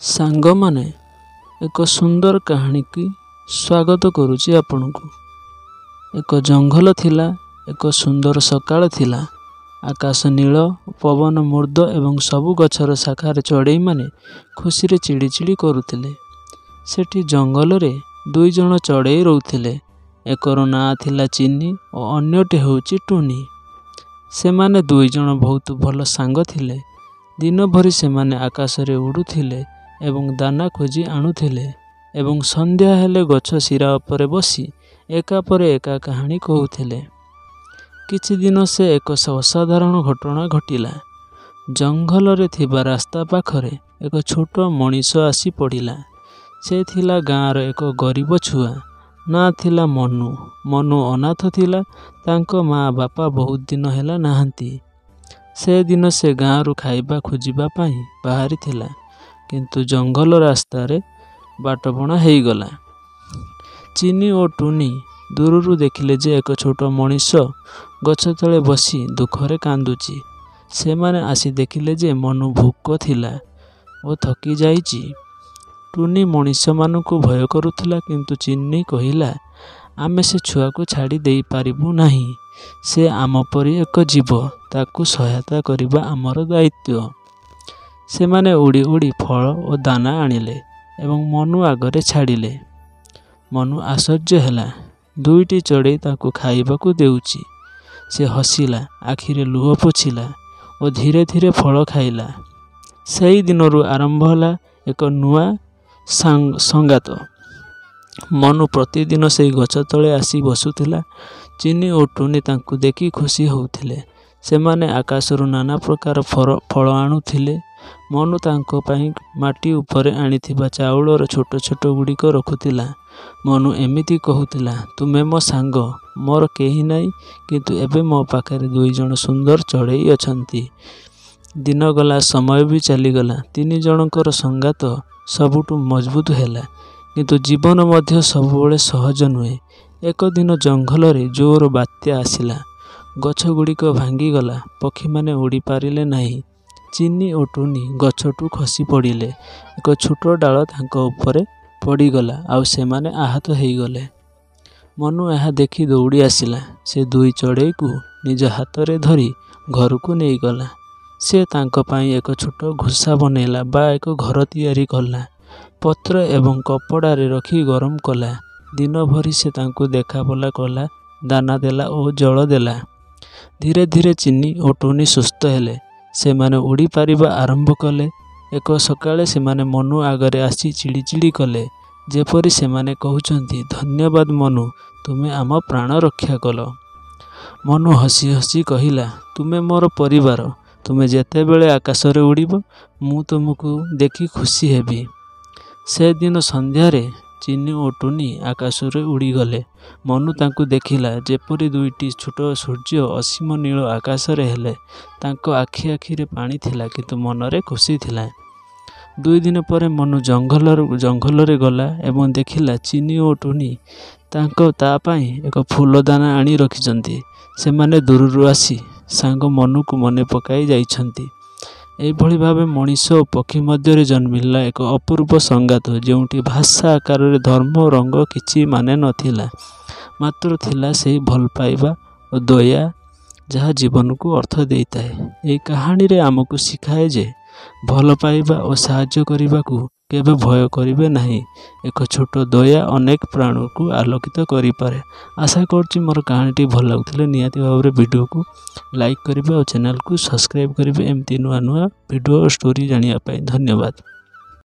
सांगमाने एक सुंदर कहानी की स्वागत करुछि आपनकु। एक जंगल थिला, एक सुंदर सकाळ थिला। आकाश नील, पवन मृद एवं सबु गछर शाखार चढ़ई माने खुशी रे चिड़ी चिड़ी करुथिले। सेठी जंगल रे दुई जण चढ़ई रहउथिले। एकर ना थिला चिन्नी और अन्यटे होउछि टुनी। सेमाने दुई जण बहुत भल सांग थिले। दिन भरी सेमाने आकाश रे उड़ुथिले एवं दाना खोजी आणुथिले एवं संध्या हेले गछ सिरा उपरे बसी एका परे एका कहानी कहूथिले। किछि दिन से एक असाधारण घटना घटिला। जंगल रे थिबा रास्ता पाखरे एक छोट मनीष आसी पड़िला। से थिला गाँर एक गरीब छुआ। ना थिला मनु। मनु अनाथ थिला। तांको माँ बापा बहुत दिन हेला नाहांती। से दिन से गाँरु खाइबा खोजिबा पाई बाहरी थिला, किंतु जंगल रास्ता रे बाटबणा हेई गला। चिनी और टुनी दूररू देखिले जे एक छोट मनीष गछ तले बसी दुखरे कांदुची। से माने आसी देखिले जे मनु भूक थिला और थकी जाइची। टुनी मनीष मानकु भय करुथिला, किंतु चिन्नी कहिला, आमे से छुआ को छाड़ी देई पारिबु नाही। से आम परी एक जीव, ताकू सहायता करिबा आमर दायित्व। से माने उड़ी उड़ी फल और दाना आनिले एवं मनु आगरे छाड़िले। मनु आश्चर्य हैला। दुईटी चढ़ई ताकू खाइबाकू देउची। से हसिला, आखिरे लुह पोछिला और धीरे धीरे फल खाइला। सही दिनरू आरंभ होला एक नुआ संगात। मनु प्रतिदिन से गछ तले आसी बसुथिला। चिनी और टुनी तांकू देखी खुशी होउथिले। सेमाने आकाशरू नाना प्रकार फल आणुथिले। मनु तांको पाई माटी उपरे आनिथिबा चाउलर छोट छोट गुड़िक रखुथिला। मनु एमिति कहूथिला, तुमे मो सांग, मोर केही नाई, किंतु एबे मो पाखरे दुई जण सुंदर चढ़ई अछंती। दिन गला, समय भी चलीगला। तीन जनकर संगात सबुठु मजबूत हैला, किंतु जीवन मध्य सबुबेले सहज नुहे। एक दिन जंगल रे जोर बात्या आसिला। गछ गुड़िक भांगी गला। पक्षी माने उड़ी पारिले नाही। चिन्नी और टुनी गछटू खसी पड़िले। एक छोट डाल तांको उपरे पड़ीगला आउ सेमाने आहत हेगले। मनु यह देखी दौड़ी आसिला। से दुई चढ़ई को निज हाथ रे धरी घर को नहीं गला। से तांको पाई एक छोट घुसा बनैला बा एक घर तैयारी कला। पत्र एवं कपड़ा रे रखी गरम कला। दिन भरी से तांको देखा बोला कला, दाना देला और जल देला। धीरे धीरे चिन्नी और टुनी सुस्थ हेले। से माने उड़ी पारिबा आरंभ कले। एक सकाळे से माने मनु आगरे आसी चिड़ी चिड़ी कले, जेपरी से माने कहउचंती, धन्यवाद मनु, तुमे आम प्राण रक्षा कल। मनु हसी हसी कहिला, तुमे मोर परिवार। तुमे जेते बेले आकाश रे उड़िबो, मु तुमको देखी खुशी हेबी। से दिन संध्या रे चिन्नी और टुनी आकाश रे उड़ी गले। मनु तांकू देखिला जेपरी दुईटी छोट सूर्य असीम नील आकाश रे हेले। तांको आखि आखि रे पानी थिला, किंतु मनरे खुशी थिला। दुई दिन परे मनु जंगल रे गला एवं देखिला चिन्नी और टुनी तांको ता पाई एक फूल दाना आनी रखिचंती। से माने दूररू आसी सांग मनु को मने पकाई जाइछंती। एभली भावे मनीष और पक्षी मध्य जन्मिला एक अपूर्व संगात, जोंटी भाषा आकार रे धर्म रंग किछि माने नथिला, मात्र थिला से भल पाइबा और दया, जहाँ जीवन को अर्थ देता है। ये कहानी रे आमको शिखाए जे भल पाइबा और साहाय्य करने को केबे भय करिवे नाही। एक छोट दया अनेक प्राण को आलोकित करि पारे। आशा करछि मोर कहानीटी भल लागुथिले निहाती भाव वीडियो को लाइक करिवे और चैनल को सब्सक्राइब करिवे एमती नुआ नुआ वीडियो और स्टोरी जानिया पाई। धन्यवाद।